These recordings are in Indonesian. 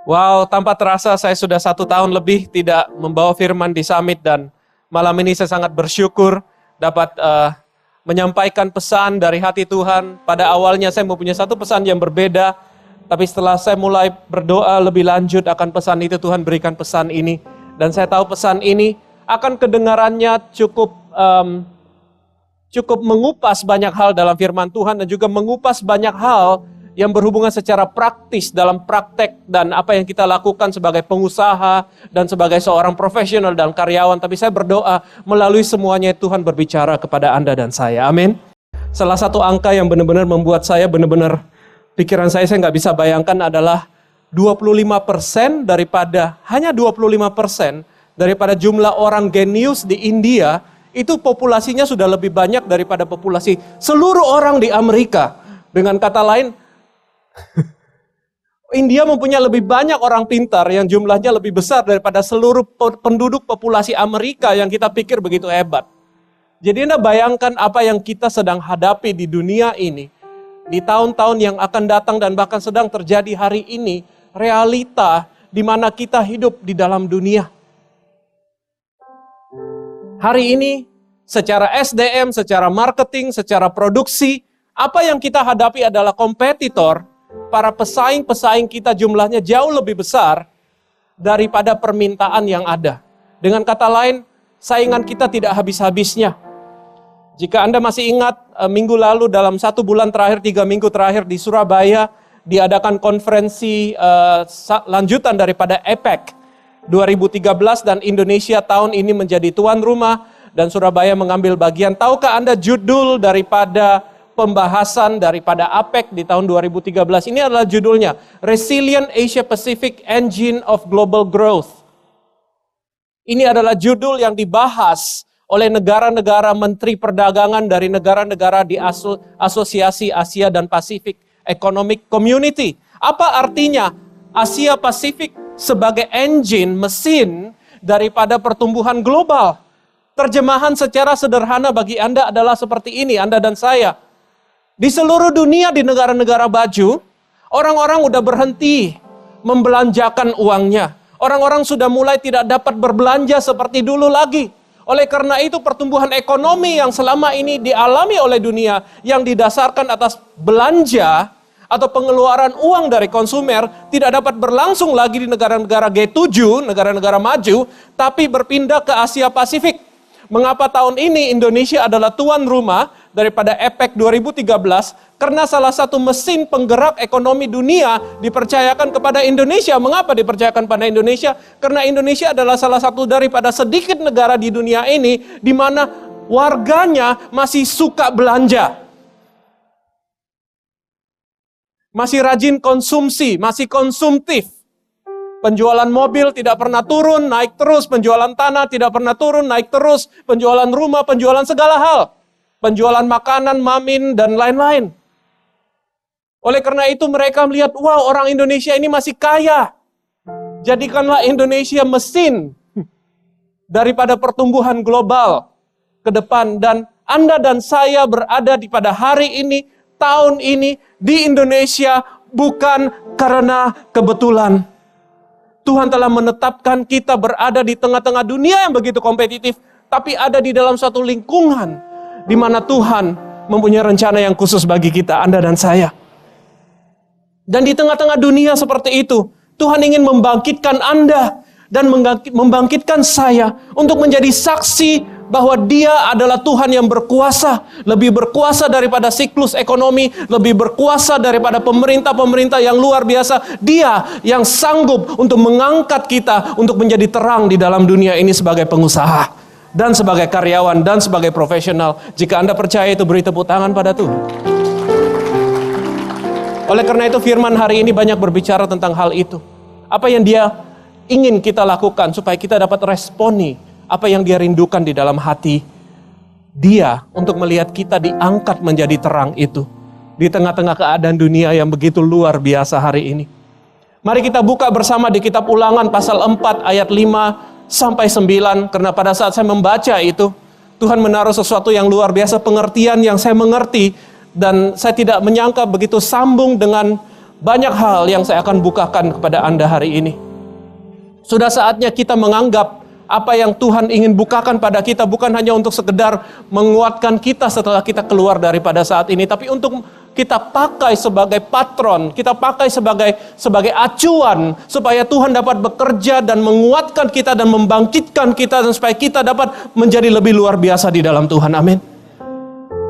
Wow, tanpa terasa saya sudah 1 tahun lebih tidak membawa firman di Summit, dan malam ini saya sangat bersyukur dapat menyampaikan pesan dari hati Tuhan. Pada awalnya saya mempunyai satu pesan yang berbeda, tapi setelah saya mulai berdoa lebih lanjut akan pesan itu, Tuhan berikan pesan ini. Dan saya tahu pesan ini akan kedengarannya cukup mengupas banyak hal dalam firman Tuhan, dan juga mengupas banyak hal yang berhubungan secara praktis dalam praktek dan apa yang kita lakukan sebagai pengusaha dan sebagai seorang profesional dan karyawan. Tapi saya berdoa melalui semuanya Tuhan berbicara kepada Anda dan saya. Amin. Salah satu angka yang benar-benar membuat saya benar-benar pikiran saya nggak bisa bayangkan adalah 25% daripada, hanya 25% daripada jumlah orang genius di India, itu populasinya sudah lebih banyak daripada populasi seluruh orang di Amerika. Dengan kata lain, India mempunyai lebih banyak orang pintar yang jumlahnya lebih besar daripada seluruh penduduk populasi Amerika yang kita pikir begitu hebat. Jadi Anda bayangkan apa yang kita sedang hadapi di dunia ini, di tahun-tahun yang akan datang dan bahkan sedang terjadi hari ini, realita di mana kita hidup di dalam dunia. Hari ini secara SDM, secara marketing, secara produksi, apa yang kita hadapi adalah kompetitor. Para pesaing-pesaing kita jumlahnya jauh lebih besar daripada permintaan yang ada. Dengan kata lain, saingan kita tidak habis-habisnya. Jika Anda masih ingat, minggu lalu dalam 1 bulan terakhir, 3 minggu terakhir di Surabaya, diadakan konferensi lanjutan daripada APEC 2013, dan Indonesia tahun ini menjadi tuan rumah, dan Surabaya mengambil bagian. Tahukah Anda judul daripada pembahasan daripada APEC di tahun 2013. Ini adalah judulnya, Resilient Asia Pacific Engine of Global Growth. Ini adalah judul yang dibahas oleh negara-negara menteri perdagangan dari negara-negara di Asosiasi Asia dan Pasifik Economic Community. Apa artinya Asia Pasifik sebagai engine, mesin daripada pertumbuhan global? Terjemahan secara sederhana bagi Anda adalah seperti ini, Anda dan saya. Di seluruh dunia, di negara-negara baju, orang-orang udah berhenti membelanjakan uangnya. Orang-orang sudah mulai tidak dapat berbelanja seperti dulu lagi. Oleh karena itu, pertumbuhan ekonomi yang selama ini dialami oleh dunia, yang didasarkan atas belanja atau pengeluaran uang dari konsumer, tidak dapat berlangsung lagi di negara-negara G7, negara-negara maju, tapi berpindah ke Asia Pasifik. Mengapa tahun ini Indonesia adalah tuan rumah daripada APEC 2013? Karena salah satu mesin penggerak ekonomi dunia dipercayakan kepada Indonesia. Mengapa dipercayakan pada Indonesia? Karena Indonesia adalah salah satu daripada sedikit negara di dunia ini di mana warganya masih suka belanja. Masih rajin konsumsi, masih konsumtif. Penjualan mobil tidak pernah turun, naik terus. Penjualan tanah tidak pernah turun, naik terus. Penjualan rumah, penjualan segala hal. Penjualan makanan, mamin, dan lain-lain. Oleh karena itu mereka melihat, wow, orang Indonesia ini masih kaya. Jadikanlah Indonesia mesin daripada pertumbuhan global ke depan. Dan Anda dan saya berada pada hari ini, tahun ini, di Indonesia bukan karena kebetulan. Tuhan telah menetapkan kita berada di tengah-tengah dunia yang begitu kompetitif, tapi ada di dalam suatu lingkungan di mana Tuhan mempunyai rencana yang khusus bagi kita, Anda dan saya. Dan di tengah-tengah dunia seperti itu, Tuhan ingin membangkitkan Anda dan membangkitkan saya untuk menjadi saksi bahwa Dia adalah Tuhan yang berkuasa, lebih berkuasa daripada siklus ekonomi, lebih berkuasa daripada pemerintah-pemerintah yang luar biasa. Dia yang sanggup untuk mengangkat kita untuk menjadi terang di dalam dunia ini sebagai pengusaha dan sebagai karyawan dan sebagai profesional. Jika Anda percaya itu, beri tepuk tangan pada Tuhan. Oleh karena itu firman hari ini banyak berbicara tentang hal itu. Apa yang Dia ingin kita lakukan supaya kita dapat responi apa yang Dia rindukan di dalam hati Dia untuk melihat kita diangkat menjadi terang itu di tengah-tengah keadaan dunia yang begitu luar biasa hari ini. Mari kita buka bersama di kitab Ulangan pasal 4 ayat 5 sampai 9, karena pada saat saya membaca itu Tuhan menaruh sesuatu yang luar biasa, pengertian yang saya mengerti dan saya tidak menyangka begitu sambung dengan banyak hal yang saya akan bukakan kepada Anda hari ini. Sudah saatnya kita menganggap apa yang Tuhan ingin bukakan pada kita bukan hanya untuk sekedar menguatkan kita setelah kita keluar daripada saat ini, tapi untuk kita pakai sebagai patron, kita pakai sebagai acuan supaya Tuhan dapat bekerja dan menguatkan kita dan membangkitkan kita, dan supaya kita dapat menjadi lebih luar biasa di dalam Tuhan. Amin.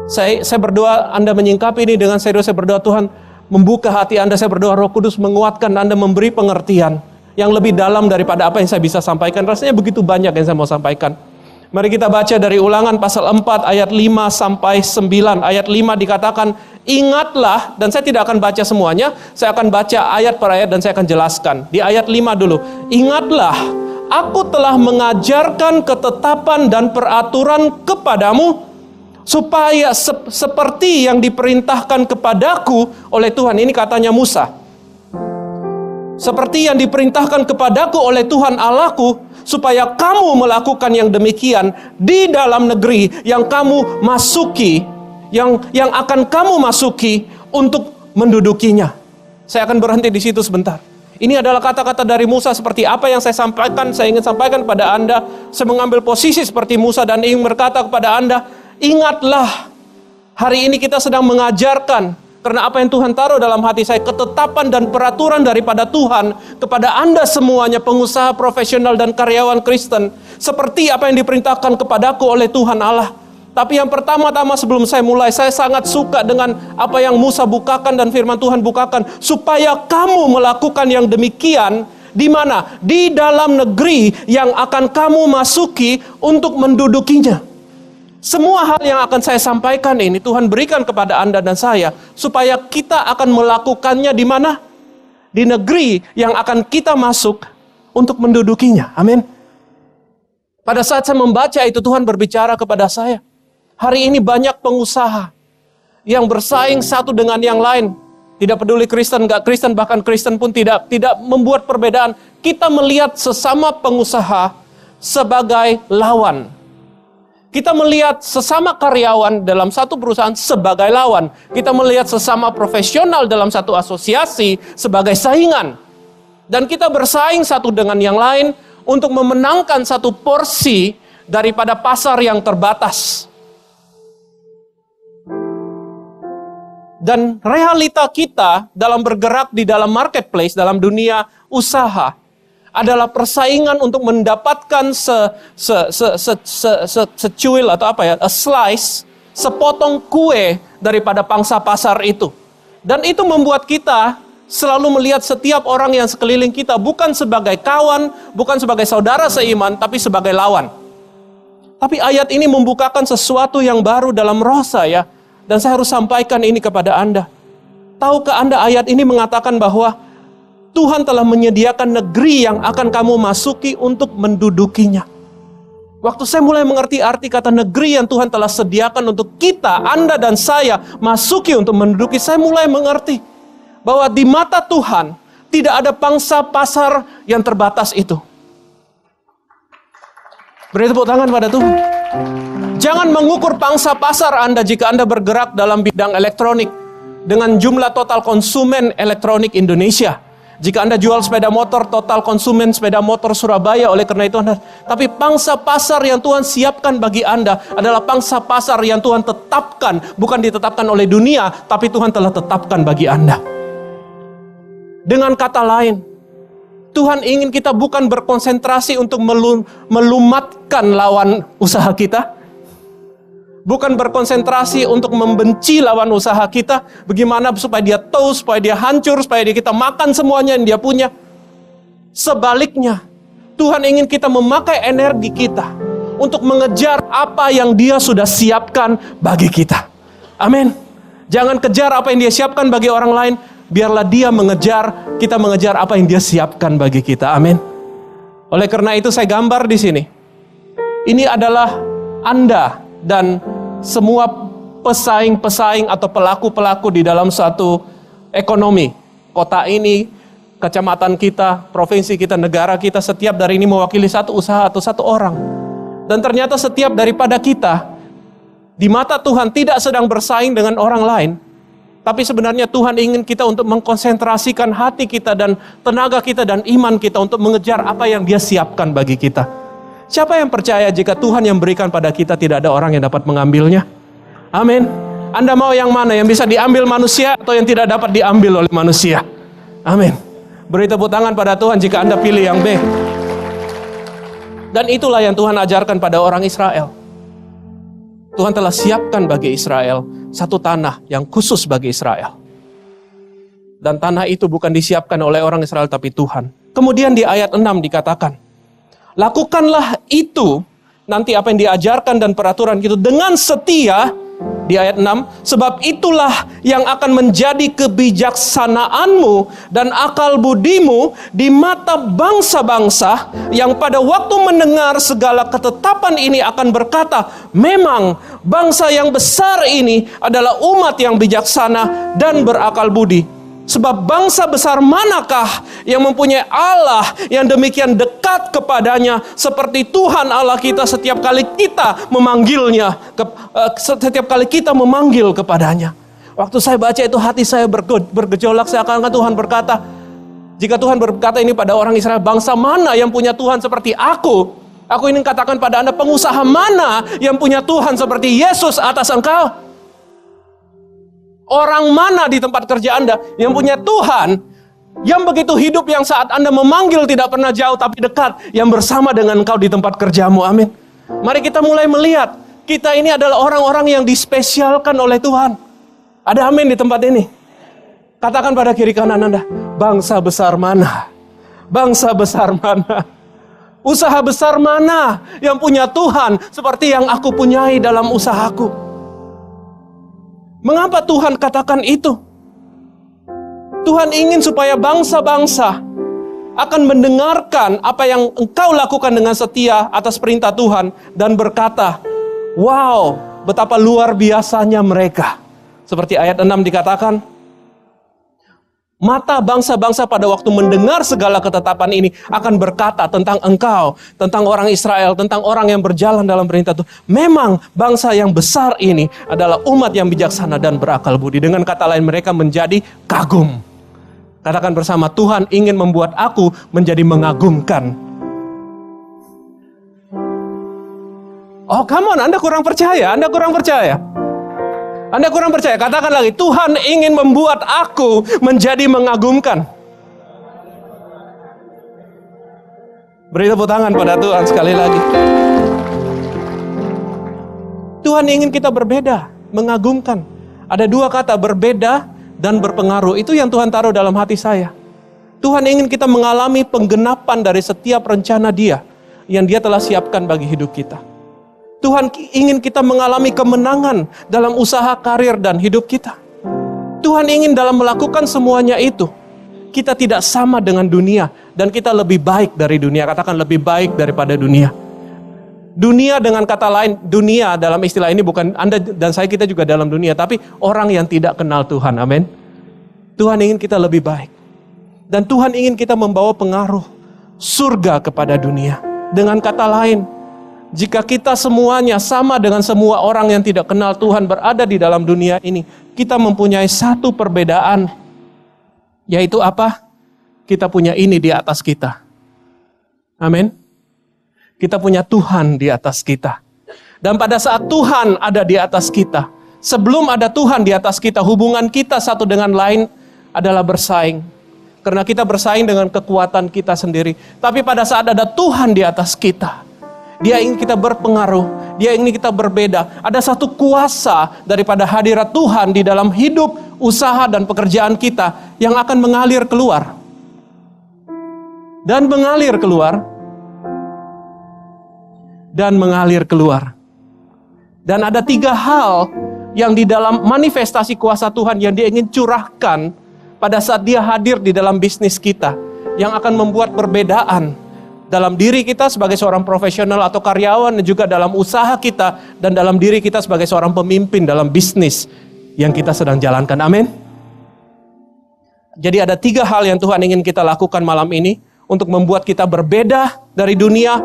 Saya berdoa Anda menyingkapi ini dengan serius. Saya berdoa Tuhan membuka hati Anda. Saya berdoa Roh Kudus menguatkan Anda, memberi pengertian yang lebih dalam daripada apa yang saya bisa sampaikan. Rasanya begitu banyak yang saya mau sampaikan. Mari kita baca dari Ulangan pasal 4 ayat 5 sampai 9. Ayat 5 dikatakan, ingatlah, dan saya tidak akan baca semuanya, saya akan baca ayat per ayat dan saya akan jelaskan. Di ayat 5 dulu, ingatlah, aku telah mengajarkan ketetapan dan peraturan kepadamu, supaya seperti yang diperintahkan kepadaku oleh Tuhan. Ini katanya Musa. Seperti yang diperintahkan kepadaku oleh Tuhan Allahku, supaya kamu melakukan yang demikian di dalam negeri yang kamu masuki, yang akan kamu masuki untuk mendudukinya. Saya akan berhenti di situ sebentar. Ini adalah kata-kata dari Musa. Seperti apa yang saya sampaikan, saya ingin sampaikan kepada Anda. Saya mengambil posisi seperti Musa dan ingin berkata kepada Anda, ingatlah, hari ini kita sedang mengajarkan, karena apa yang Tuhan taruh dalam hati saya, ketetapan dan peraturan daripada Tuhan kepada Anda semuanya, pengusaha profesional dan karyawan Kristen, seperti apa yang diperintahkan kepadaku oleh Tuhan Allah. Tapi yang pertama-tama sebelum saya mulai, saya sangat suka dengan apa yang Musa bukakan dan firman Tuhan bukakan, supaya kamu melakukan yang demikian. Di mana? Di dalam negeri yang akan kamu masuki untuk mendudukinya. Semua hal yang akan saya sampaikan ini Tuhan berikan kepada Anda dan saya, supaya kita akan melakukannya di mana? Di negeri yang akan kita masuk untuk mendudukinya. Amin. Pada saat saya membaca itu, Tuhan berbicara kepada saya. Hari ini banyak pengusaha yang bersaing satu dengan yang lain. Tidak peduli Kristen, enggak Kristen, bahkan Kristen pun tidak membuat perbedaan. Kita melihat sesama pengusaha sebagai lawan. Kita melihat sesama karyawan dalam satu perusahaan sebagai lawan. Kita melihat sesama profesional dalam satu asosiasi sebagai saingan. Dan kita bersaing satu dengan yang lain untuk memenangkan satu porsi daripada pasar yang terbatas. Dan realita kita dalam bergerak di dalam marketplace, dalam dunia usaha, adalah persaingan untuk mendapatkan secuil atau apa ya, a slice, sepotong kue daripada pangsa pasar itu. Dan itu membuat kita selalu melihat setiap orang yang sekeliling kita bukan sebagai kawan, bukan sebagai saudara seiman, tapi sebagai lawan. Tapi ayat ini membukakan sesuatu yang baru dalam roh saya, dan saya harus sampaikan ini kepada Anda. Tahukah Anda ayat ini mengatakan bahwa Tuhan telah menyediakan negeri yang akan kamu masuki untuk mendudukinya. Waktu saya mulai mengerti arti kata negeri yang Tuhan telah sediakan untuk kita, Anda dan saya masuki untuk menduduki, saya mulai mengerti bahwa di mata Tuhan tidak ada pangsa pasar yang terbatas itu. Beri tepuk tangan pada Tuhan. Jangan mengukur pangsa pasar Anda jika Anda bergerak dalam bidang elektronik dengan jumlah total konsumen elektronik Indonesia. Jika Anda jual sepeda motor, total konsumen sepeda motor Surabaya. Oleh karena itu Anda, tapi pangsa pasar yang Tuhan siapkan bagi Anda adalah pangsa pasar yang Tuhan tetapkan, bukan ditetapkan oleh dunia, tapi Tuhan telah tetapkan bagi Anda. Dengan kata lain, Tuhan ingin kita bukan berkonsentrasi untuk melumatkan lawan usaha kita, bukan berkonsentrasi untuk membenci lawan usaha kita, bagaimana supaya dia tahu, supaya dia hancur, supaya kita makan semuanya yang dia punya. Sebaliknya, Tuhan ingin kita memakai energi kita untuk mengejar apa yang dia sudah siapkan bagi kita. Amin. Jangan kejar apa yang dia siapkan bagi orang lain, biarlah dia mengejar, kita mengejar apa yang dia siapkan bagi kita. Amin. Oleh karena itu saya gambar di sini. Ini adalah Anda dan semua pesaing-pesaing atau pelaku-pelaku di dalam suatu ekonomi. Kota ini, kecamatan kita, provinsi kita, negara kita, setiap dari ini mewakili satu usaha atau satu orang. Dan ternyata setiap daripada kita, di mata Tuhan tidak sedang bersaing dengan orang lain, Tapi sebenarnya Tuhan ingin kita untuk mengkonsentrasikan hati kita dan tenaga kita dan iman kita untuk mengejar apa yang Dia siapkan bagi kita. Siapa yang percaya jika Tuhan yang berikan pada kita tidak ada orang yang dapat mengambilnya? Amin. Anda mau yang mana? Yang bisa diambil manusia atau yang tidak dapat diambil oleh manusia? Amin. Beri tepuk tangan pada Tuhan jika Anda pilih yang B. Dan itulah yang Tuhan ajarkan pada orang Israel. Tuhan telah siapkan bagi Israel satu tanah yang khusus bagi Israel. Dan tanah itu bukan disiapkan oleh orang Israel tapi Tuhan. Kemudian di ayat 6 dikatakan, lakukanlah itu, nanti apa yang diajarkan dan peraturan itu dengan setia, di ayat 6, sebab itulah yang akan menjadi kebijaksanaanmu dan akal budimu di mata bangsa-bangsa yang pada waktu mendengar segala ketetapan ini akan berkata, memang bangsa yang besar ini adalah umat yang bijaksana dan berakal budi. Sebab bangsa besar manakah yang mempunyai Allah yang demikian dekat kepadanya seperti Tuhan Allah kita setiap kali kita memanggilnya, setiap kali kita memanggil kepadanya. Waktu saya baca itu hati saya bergejolak, seakan-akan Tuhan berkata, jika Tuhan berkata ini pada orang Israel, bangsa mana yang punya Tuhan seperti aku? Aku ingin katakan pada Anda, pengusaha mana yang punya Tuhan seperti Yesus atas engkau? Orang mana di tempat kerja Anda yang punya Tuhan yang begitu hidup, yang saat Anda memanggil tidak pernah jauh tapi dekat, yang bersama dengan engkau di tempat kerjamu? Amin. Mari kita mulai melihat, kita ini adalah orang-orang yang dispesialkan oleh Tuhan. Ada amin di tempat ini? Katakan pada kiri kanan Anda, bangsa besar mana? Bangsa besar mana? Usaha besar mana yang punya Tuhan seperti yang aku punyai dalam usahaku? Mengapa Tuhan katakan itu? Tuhan ingin supaya bangsa-bangsa akan mendengarkan apa yang engkau lakukan dengan setia atas perintah Tuhan dan berkata, wow, betapa luar biasanya mereka. Seperti ayat 6 dikatakan, mata bangsa-bangsa pada waktu mendengar segala ketetapan ini akan berkata tentang engkau, tentang orang Israel, tentang orang yang berjalan dalam perintah Tuhan. Memang bangsa yang besar ini adalah umat yang bijaksana dan berakal budi. Dengan kata lain, mereka menjadi kagum. Katakan bersama, Tuhan ingin membuat aku menjadi mengagumkan. Oh, come on, Anda kurang percaya, Anda kurang percaya. Anda kurang percaya, katakan lagi, Tuhan ingin membuat aku menjadi mengagumkan. Beri tepuk tangan pada Tuhan sekali lagi. Tuhan ingin kita berbeda, mengagumkan. Ada dua kata, berbeda dan berpengaruh. Itu yang Tuhan taruh dalam hati saya. Tuhan ingin kita mengalami penggenapan dari setiap rencana Dia yang Dia telah siapkan bagi hidup kita. Tuhan ingin kita mengalami kemenangan dalam usaha, karir, dan hidup kita. Tuhan ingin dalam melakukan semuanya itu, kita tidak sama dengan dunia, dan kita lebih baik dari dunia. Katakan, lebih baik daripada dunia. Dunia dengan kata lain, dunia dalam istilah ini bukan Anda dan saya, kita juga dalam dunia, tapi orang yang tidak kenal Tuhan. Amin. Tuhan ingin kita lebih baik. Dan Tuhan ingin kita membawa pengaruh surga kepada dunia. Dengan kata lain, jika kita semuanya sama dengan semua orang yang tidak kenal Tuhan berada di dalam dunia ini, kita mempunyai satu perbedaan. Yaitu apa? Kita punya ini di atas kita. Amin. Kita punya Tuhan di atas kita. Dan pada saat Tuhan ada di atas kita, sebelum ada Tuhan di atas kita, hubungan kita satu dengan lain adalah bersaing. Karena kita bersaing dengan kekuatan kita sendiri. Tapi pada saat ada Tuhan di atas kita, Dia ingin kita berpengaruh, Dia ingin kita berbeda. Ada satu kuasa daripada hadirat Tuhan di dalam hidup, usaha, dan pekerjaan kita yang akan mengalir keluar. Dan mengalir keluar. Dan mengalir keluar. Dan ada 3 hal yang di dalam manifestasi kuasa Tuhan yang Dia ingin curahkan pada saat Dia hadir di dalam bisnis kita, yang akan membuat perbedaan dalam diri kita sebagai seorang profesional atau karyawan, dan juga dalam usaha kita, dan dalam diri kita sebagai seorang pemimpin dalam bisnis yang kita sedang jalankan. Amin. Jadi ada 3 hal yang Tuhan ingin kita lakukan malam ini untuk membuat kita berbeda dari dunia,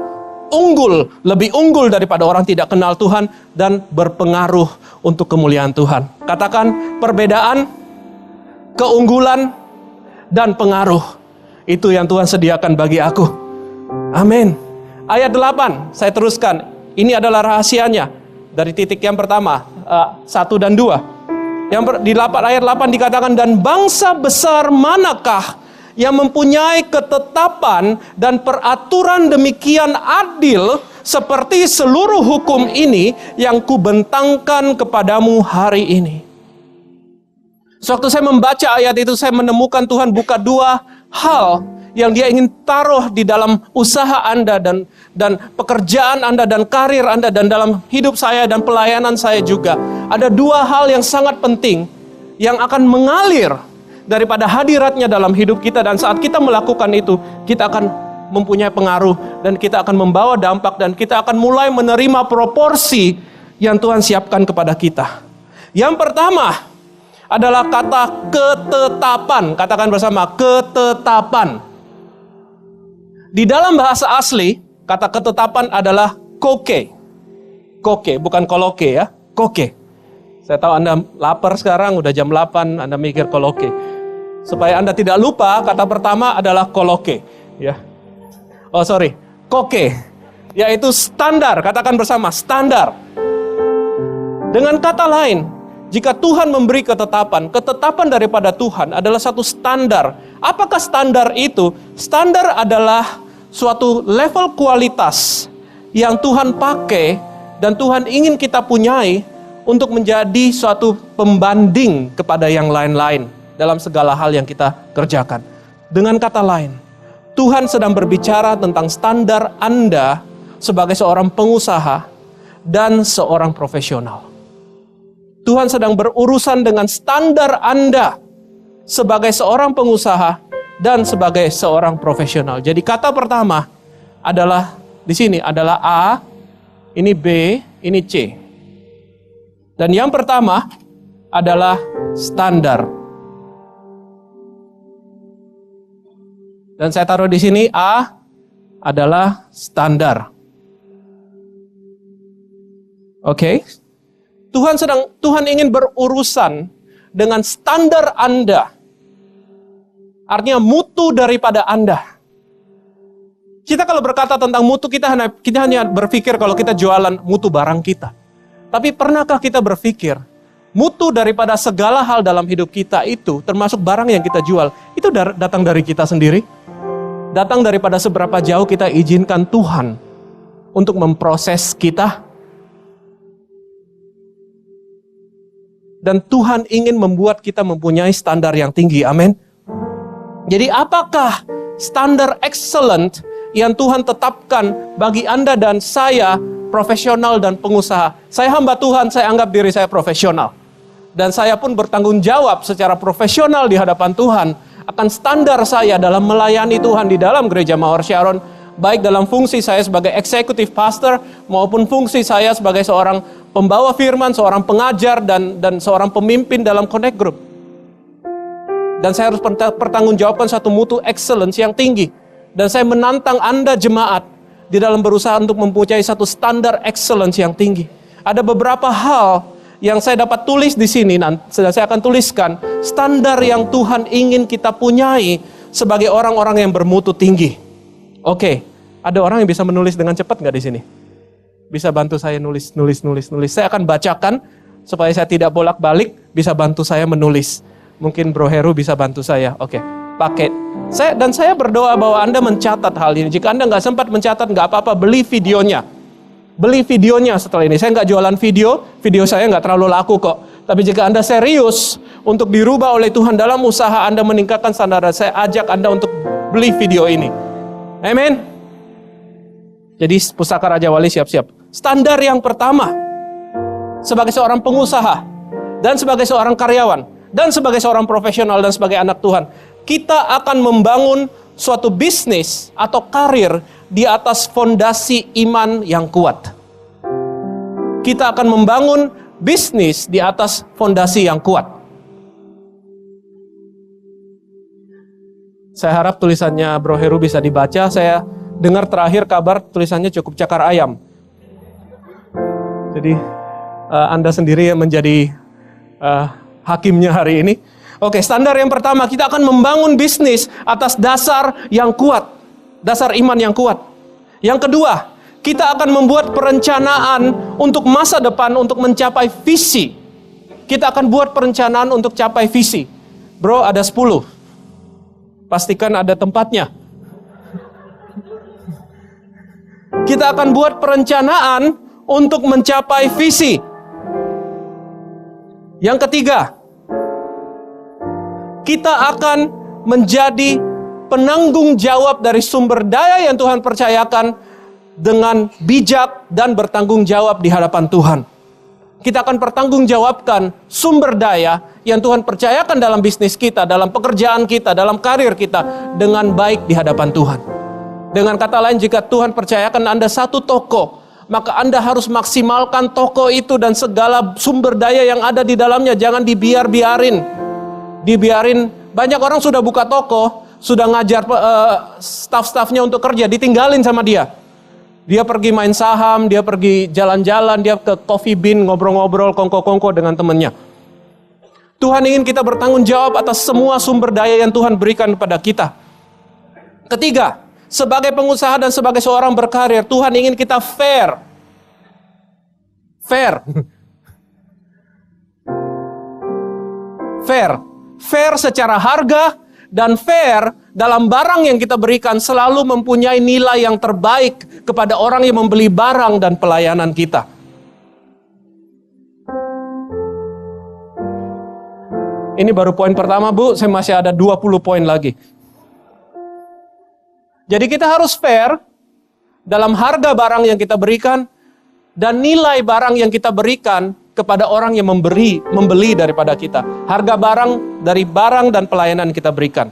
unggul, lebih unggul daripada orang tidak kenal Tuhan, dan berpengaruh untuk kemuliaan Tuhan. Katakan, perbedaan, keunggulan, dan pengaruh. Itu yang Tuhan sediakan bagi aku. Amin. Ayat 8, saya teruskan. Ini adalah rahasianya. Dari titik yang pertama, 1 dan 2. Di ayat 8 dikatakan, dan bangsa besar manakah yang mempunyai ketetapan dan peraturan demikian adil seperti seluruh hukum ini yang kubentangkan kepadamu hari ini. Sewaktu saya membaca ayat itu, saya menemukan Tuhan buka dua hal yang Dia ingin taruh di dalam usaha Anda dan pekerjaan Anda dan karir Anda dan dalam hidup saya dan pelayanan saya juga. Ada dua hal yang sangat penting yang akan mengalir daripada hadiratnya dalam hidup kita, dan saat kita melakukan itu, kita akan mempunyai pengaruh dan kita akan membawa dampak dan kita akan mulai menerima proporsi yang Tuhan siapkan kepada kita. Yang pertama adalah kata ketetapan. Katakan bersama, ketetapan. Di dalam bahasa asli, kata ketetapan adalah koke. Koke, bukan koloke ya, koke. Saya tahu Anda lapar sekarang, udah jam 8, Anda mikir koloke. Supaya Anda tidak lupa, kata pertama adalah koloke. Ya. Oh sorry, koke. Yaitu standar, katakan bersama, standar. Dengan kata lain, jika Tuhan memberi ketetapan, ketetapan daripada Tuhan adalah satu standar. Apakah standar itu? Standar adalah suatu level kualitas yang Tuhan pakai dan Tuhan ingin kita punyai untuk menjadi suatu pembanding kepada yang lain-lain dalam segala hal yang kita kerjakan. Dengan kata lain, Tuhan sedang berbicara tentang standar Anda sebagai seorang pengusaha dan seorang profesional. Tuhan sedang berurusan dengan standar Anda sebagai seorang pengusaha dan sebagai seorang profesional. Jadi kata pertama adalah di sini adalah A, ini B, ini C. Dan yang pertama adalah standar. Dan saya taruh di sini A adalah standar. Oke? Tuhan ingin berurusan dengan standar Anda. Artinya mutu daripada Anda. Kita kalau berkata tentang mutu, kita hanya berpikir kalau kita jualan mutu barang kita. Tapi pernahkah kita berpikir mutu daripada segala hal dalam hidup kita itu, termasuk barang yang kita jual, itu datang dari kita sendiri? Datang daripada seberapa jauh kita izinkan Tuhan untuk memproses kita? Dan Tuhan ingin membuat kita mempunyai standar yang tinggi, amin. Jadi apakah standar excellent yang Tuhan tetapkan bagi Anda dan saya, profesional dan pengusaha? Saya hamba Tuhan, saya anggap diri saya profesional. Dan saya pun bertanggung jawab secara profesional di hadapan Tuhan akan standar saya dalam melayani Tuhan di dalam Gereja Mawar Sharon, baik dalam fungsi saya sebagai executive pastor maupun fungsi saya sebagai seorang pembawa firman, seorang pengajar dan seorang pemimpin dalam Connect Group. Dan saya harus pertanggungjawabkan satu mutu excellence yang tinggi. Dan saya menantang Anda jemaat di dalam berusaha untuk mempunyai satu standar excellence yang tinggi. Ada beberapa hal yang saya dapat tulis di sini, saya akan tuliskan standar yang Tuhan ingin kita punyai sebagai orang-orang yang bermutu tinggi. Oke, ada orang yang bisa menulis dengan cepat nggak di sini? Bisa bantu saya nulis. Saya akan bacakan supaya saya tidak bolak-balik, bisa bantu saya menulis. Mungkin Bro Heru bisa bantu saya. Oke, pakai. Saya berdoa bahwa Anda mencatat hal ini. Jika Anda nggak sempat mencatat, nggak apa-apa, beli videonya. Beli videonya setelah ini. Saya nggak jualan video saya nggak terlalu laku kok. Tapi jika Anda serius untuk dirubah oleh Tuhan dalam usaha Anda meningkatkan standar, saya ajak Anda untuk beli video ini. Amin. Jadi Pusaka Raja Wali siap-siap. Standar yang pertama, sebagai seorang pengusaha, dan sebagai seorang karyawan, dan sebagai seorang profesional, dan sebagai anak Tuhan, kita akan membangun suatu bisnis atau karir di atas fondasi iman yang kuat. Kita akan membangun bisnis di atas fondasi yang kuat. Saya harap tulisannya Bro Heru bisa dibaca. Saya dengar terakhir kabar tulisannya cukup cakar ayam. Jadi Anda sendiri yang menjadi hakimnya hari ini. Oke, standar yang pertama, kita akan membangun bisnis atas dasar yang kuat. Dasar iman yang kuat. Yang kedua, kita akan membuat perencanaan untuk masa depan untuk mencapai visi. Kita akan buat perencanaan untuk capai visi. Bro, ada 10. Pastikan ada tempatnya. Kita akan buat perencanaan untuk mencapai visi. Yang ketiga, kita akan menjadi penanggung jawab dari sumber daya yang Tuhan percayakan dengan bijak dan bertanggung jawab di hadapan Tuhan. Kita akan pertanggungjawabkan sumber daya yang Tuhan percayakan dalam bisnis kita, dalam pekerjaan kita, dalam karir kita dengan baik di hadapan Tuhan. Dengan kata lain, jika Tuhan percayakan Anda satu toko, maka Anda harus maksimalkan toko itu dan segala sumber daya yang ada di dalamnya. Jangan dibiarin. Banyak orang sudah buka toko, sudah ngajar staff-staffnya untuk kerja, ditinggalin sama dia. Dia pergi main saham, dia pergi jalan-jalan, dia ke coffee bean, ngobrol-ngobrol, kongko-kongko dengan temannya. Tuhan ingin kita bertanggung jawab atas semua sumber daya yang Tuhan berikan kepada kita. Ketiga, sebagai pengusaha dan sebagai seorang berkarir, Tuhan ingin kita fair. Fair secara harga dan fair dalam barang yang kita berikan selalu mempunyai nilai yang terbaik kepada orang yang membeli barang dan pelayanan kita. Ini baru poin pertama, Bu. Saya masih ada 20 poin lagi. Jadi kita harus fair dalam harga barang yang kita berikan dan nilai barang yang kita berikan kepada orang yang membeli daripada kita. Harga barang dari barang dan pelayanan kita berikan.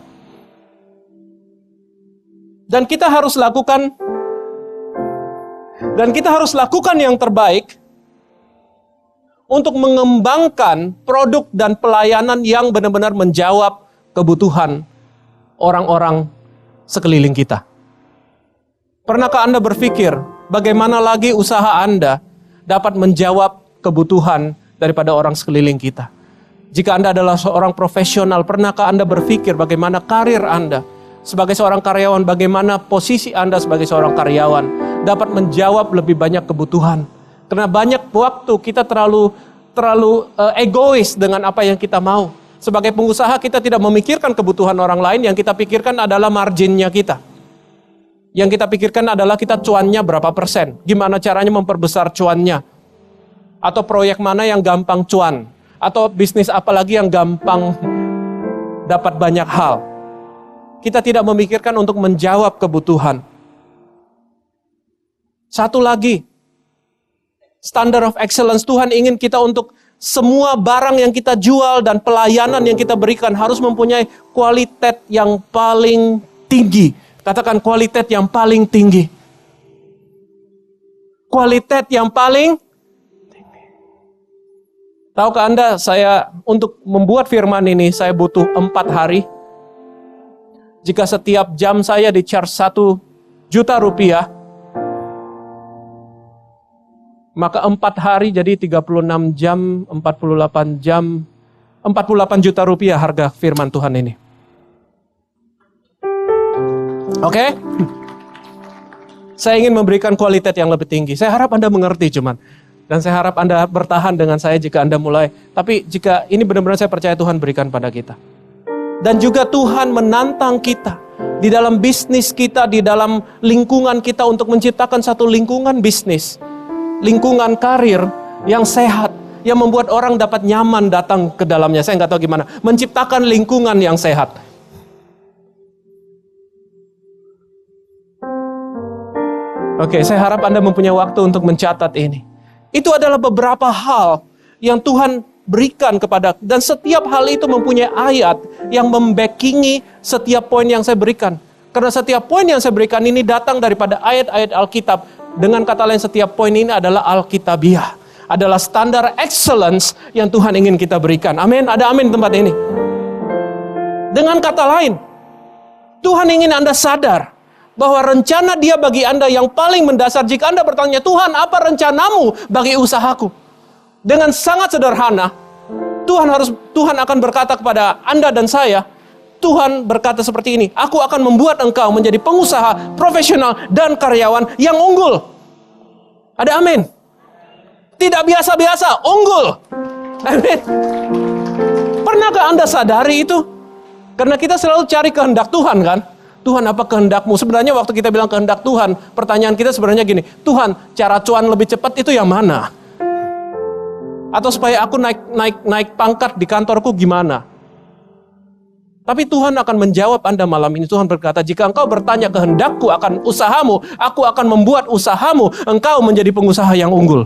Dan kita harus lakukan yang terbaik untuk mengembangkan produk dan pelayanan yang benar-benar menjawab kebutuhan orang-orang sekeliling kita. Pernahkah Anda berpikir bagaimana lagi usaha Anda dapat menjawab kebutuhan daripada orang sekeliling kita? Jika Anda adalah seorang profesional, pernahkah Anda berpikir bagaimana karir Anda sebagai seorang karyawan, bagaimana posisi Anda sebagai seorang karyawan dapat menjawab lebih banyak kebutuhan? Karena banyak waktu kita terlalu egois dengan apa yang kita mau. Sebagai pengusaha kita tidak memikirkan kebutuhan orang lain, yang kita pikirkan adalah marginnya kita. Yang kita pikirkan adalah kita cuannya berapa persen, gimana caranya memperbesar cuannya. Atau proyek mana yang gampang cuan, atau bisnis apa lagi yang gampang dapat banyak hal. Kita tidak memikirkan untuk menjawab kebutuhan. Satu lagi, standard of excellence. Tuhan ingin kita untuk semua barang yang kita jual dan pelayanan yang kita berikan harus mempunyai kualitas yang paling tinggi. Katakan kualitas yang paling tinggi. Kualitas yang paling tahukah Anda, saya untuk membuat firman ini, saya butuh 4 hari. Jika setiap jam saya di-charge 1 juta rupiah, maka 4 hari jadi 36 jam, 48 jam, 48 juta rupiah harga firman Tuhan ini. Oke? Saya ingin memberikan kualitas yang lebih tinggi. Saya harap Anda mengerti cuman. Dan saya harap Anda bertahan dengan saya jika Anda mulai. Tapi jika ini benar-benar saya percaya Tuhan berikan pada kita. Dan juga Tuhan menantang kita. Di dalam bisnis kita, di dalam lingkungan kita untuk menciptakan satu lingkungan bisnis. Lingkungan karir yang sehat. Yang membuat orang dapat nyaman datang ke dalamnya. Saya nggak tahu gimana. Menciptakan lingkungan yang sehat. Oke, saya harap Anda mempunyai waktu untuk mencatat ini. Itu adalah beberapa hal yang Tuhan berikan kepada, dan setiap hal itu mempunyai ayat yang membackingi setiap poin yang saya berikan. Karena setiap poin yang saya berikan ini datang daripada ayat-ayat Alkitab. Dengan kata lain, setiap poin ini adalah Alkitabiah. Adalah standar excellence yang Tuhan ingin kita berikan. Amin, ada amin di tempat ini. Dengan kata lain, Tuhan ingin Anda sadar bahwa rencana Dia bagi Anda yang paling mendasar. Jika Anda bertanya, Tuhan, apa rencanamu bagi usahaku? Dengan sangat sederhana, Tuhan akan berkata kepada Anda dan saya, Tuhan berkata seperti ini, aku akan membuat engkau menjadi pengusaha, profesional, dan karyawan yang unggul. Ada amin? Tidak biasa-biasa, unggul. Amin. Pernahkah Anda sadari itu? Karena kita selalu cari kehendak Tuhan kan? Tuhan, apa kehendakmu? Sebenarnya waktu kita bilang kehendak Tuhan, pertanyaan kita sebenarnya gini, Tuhan, cara cuan lebih cepat itu yang mana? Atau supaya aku naik pangkat di kantorku gimana? Tapi Tuhan akan menjawab Anda malam ini. Tuhan berkata, jika engkau bertanya kehendakku akan usahamu, aku akan membuat usahamu, engkau menjadi pengusaha yang unggul.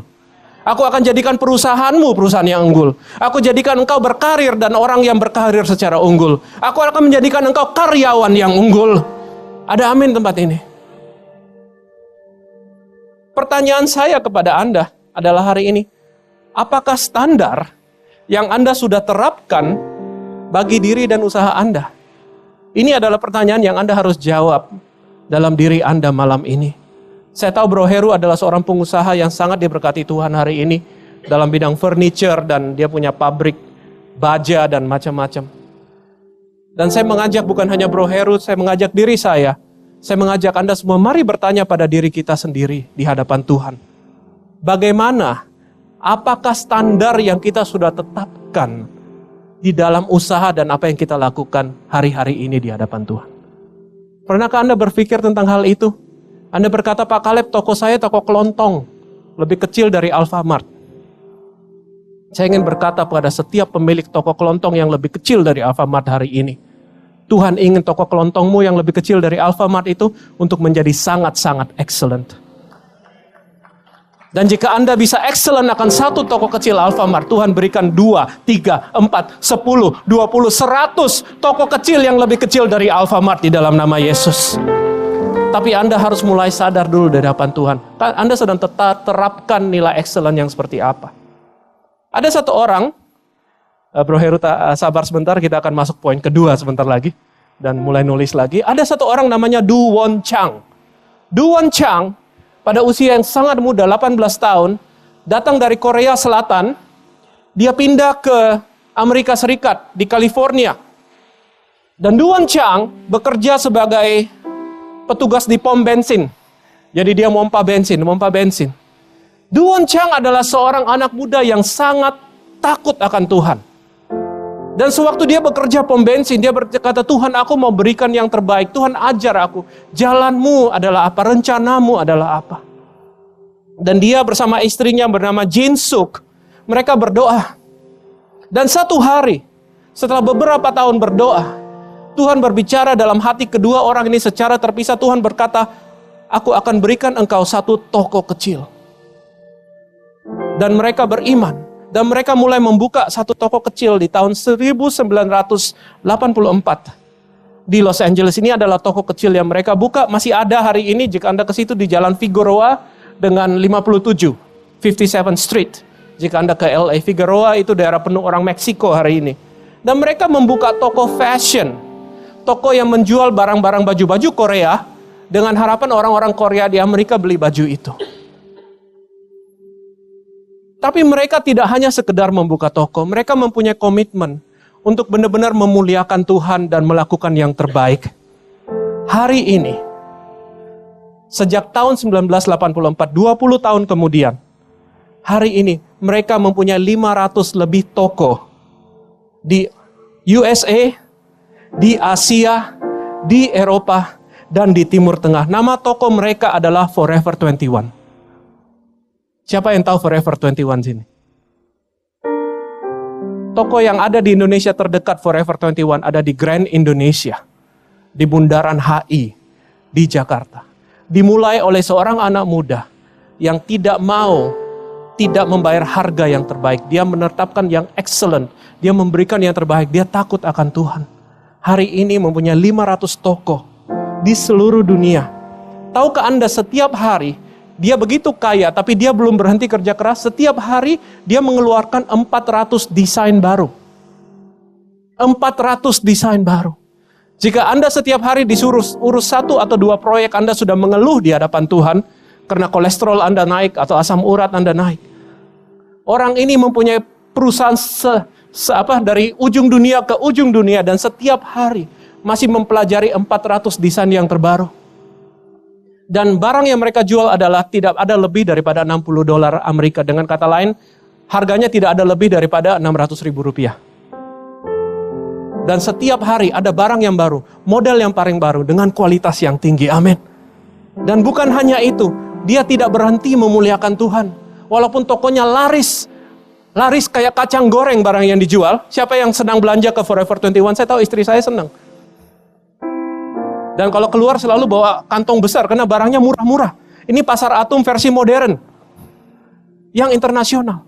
Aku akan jadikan perusahaanmu perusahaan yang unggul. Aku jadikan engkau berkarir dan orang yang berkarir secara unggul. Aku akan menjadikan engkau karyawan yang unggul. Ada amin tempat ini. Pertanyaan saya kepada Anda adalah hari ini, apakah standar yang Anda sudah terapkan bagi diri dan usaha Anda? Ini adalah pertanyaan yang Anda harus jawab dalam diri Anda malam ini. Saya tahu Bro Heru adalah seorang pengusaha yang sangat diberkati Tuhan hari ini dalam bidang furniture dan dia punya pabrik baja dan macam-macam. Dan saya mengajak bukan hanya Bro Heru, saya mengajak diri saya mengajak Anda semua, mari bertanya pada diri kita sendiri di hadapan Tuhan. Bagaimana? Apakah standar yang kita sudah tetapkan di dalam usaha dan apa yang kita lakukan hari-hari ini di hadapan Tuhan? Pernahkah Anda berpikir tentang hal itu? Anda berkata, Pak Kaleb, toko saya toko kelontong, lebih kecil dari Alfamart. Saya ingin berkata pada setiap pemilik toko kelontong yang lebih kecil dari Alfamart hari ini, Tuhan ingin toko kelontongmu yang lebih kecil dari Alfamart itu untuk menjadi sangat-sangat excellent. Dan jika Anda bisa excellent akan satu toko kecil Alfamart, Tuhan berikan 2, 3, 4, 10, 20, 100 toko kecil yang lebih kecil dari Alfamart di dalam nama Yesus. Tapi Anda harus mulai sadar dulu dari hadapan Tuhan. Anda sedang terapkan nilai excellent yang seperti apa. Ada satu orang, Bro Heru sabar sebentar, kita akan masuk poin kedua sebentar lagi. Dan mulai nulis lagi. Ada satu orang namanya Du Won Chang. Du Won Chang pada usia yang sangat muda, 18 tahun, datang dari Korea Selatan. Dia pindah ke Amerika Serikat, di California. Dan Du Won Chang bekerja sebagai petugas di pom bensin. Jadi dia mompa bensin. Du Won Chang adalah seorang anak muda yang sangat takut akan Tuhan. Dan sewaktu dia bekerja pom bensin, dia berkata, Tuhan, aku mau berikan yang terbaik. Tuhan, ajar aku. Jalanmu adalah apa? Rencanamu adalah apa? Dan dia bersama istrinya bernama Jin Suk. Mereka berdoa. Dan satu hari, setelah beberapa tahun berdoa, Tuhan berbicara dalam hati kedua orang ini secara terpisah. Tuhan berkata, aku akan berikan engkau satu toko kecil. Dan mereka beriman. Dan mereka mulai membuka satu toko kecil di tahun 1984. Di Los Angeles. Ini adalah toko kecil yang mereka buka. Masih ada hari ini jika Anda ke situ di Jalan Figueroa dengan 57. 57th Street. Jika Anda ke LA, Figueroa itu daerah penuh orang Meksiko hari ini. Dan mereka membuka toko fashion. Toko yang menjual barang-barang baju-baju Korea dengan harapan orang-orang Korea di Amerika beli baju itu. Tapi mereka tidak hanya sekedar membuka toko, mereka mempunyai komitmen untuk benar-benar memuliakan Tuhan dan melakukan yang terbaik. Hari ini, sejak tahun 1984, 20 tahun kemudian, hari ini mereka mempunyai 500 lebih toko di USA, di Asia, di Eropa, dan di Timur Tengah. Nama toko mereka adalah Forever 21. Siapa yang tahu Forever 21 sini? Toko yang ada di Indonesia terdekat Forever 21 ada di Grand Indonesia, di Bundaran HI, di Jakarta. Dimulai oleh seorang anak muda yang tidak membayar harga yang terbaik. Dia menetapkan yang excellent. Dia memberikan yang terbaik. Dia takut akan Tuhan. Hari ini mempunyai 500 toko di seluruh dunia. Tahukah Anda setiap hari dia begitu kaya tapi dia belum berhenti kerja keras. Setiap hari dia mengeluarkan 400 desain baru. 400 desain baru. Jika Anda setiap hari disuruh urus 1 atau 2 proyek, Anda sudah mengeluh di hadapan Tuhan karena kolesterol Anda naik atau asam urat Anda naik. Orang ini mempunyai perusahaan dari ujung dunia ke ujung dunia dan setiap hari masih mempelajari 400 desain yang terbaru. Dan barang yang mereka jual adalah tidak ada lebih daripada $60 Amerika. Dengan kata lain, harganya tidak ada lebih daripada Rp600.000. Dan setiap hari ada barang yang baru, model yang paling baru dengan kualitas yang tinggi. Amin. Dan bukan hanya itu, dia tidak berhenti memuliakan Tuhan. Walaupun tokonya laris kayak kacang goreng barang yang dijual. Siapa yang sedang belanja ke Forever 21? Saya tahu istri saya senang. Dan kalau keluar selalu bawa kantong besar karena barangnya murah-murah. Ini pasar atom versi modern. Yang internasional.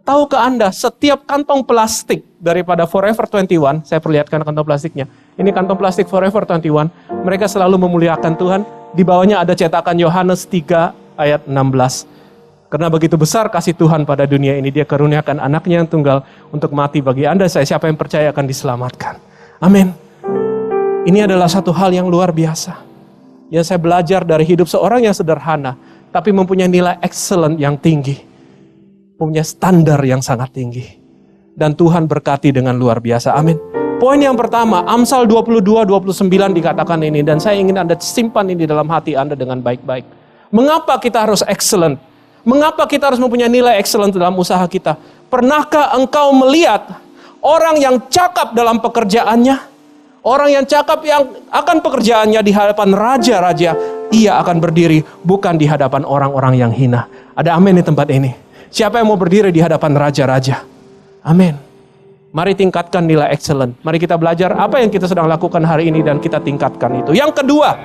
Tahukah Anda, setiap kantong plastik daripada Forever 21, saya perlihatkan kantong plastiknya. Ini kantong plastik Forever 21, mereka selalu memuliakan Tuhan. Di bawahnya ada cetakan Yohanes 3 ayat 16. Karena begitu besar kasih Tuhan pada dunia ini, dia karuniakan anaknya yang tunggal untuk mati bagi Anda, siapa yang percaya akan diselamatkan. Amin. Ini adalah satu hal yang luar biasa. Yang saya belajar dari hidup seorang yang sederhana, tapi mempunyai nilai excellent yang tinggi. Punya standar yang sangat tinggi. Dan Tuhan berkati dengan luar biasa. Amin. Poin yang pertama, Amsal 22:29 dikatakan ini. Dan saya ingin Anda simpan ini dalam hati Anda dengan baik-baik. Mengapa kita harus excellent? Mengapa kita harus mempunyai nilai excellent dalam usaha kita? Pernahkah engkau melihat orang yang cakap dalam pekerjaannya? Orang yang cakap yang akan pekerjaannya di hadapan raja-raja. Ia akan berdiri bukan di hadapan orang-orang yang hina. Ada amin di tempat ini. Siapa yang mau berdiri di hadapan raja-raja? Amin. Mari tingkatkan nilai excellent. Mari kita belajar apa yang kita sedang lakukan hari ini dan kita tingkatkan itu. Yang kedua,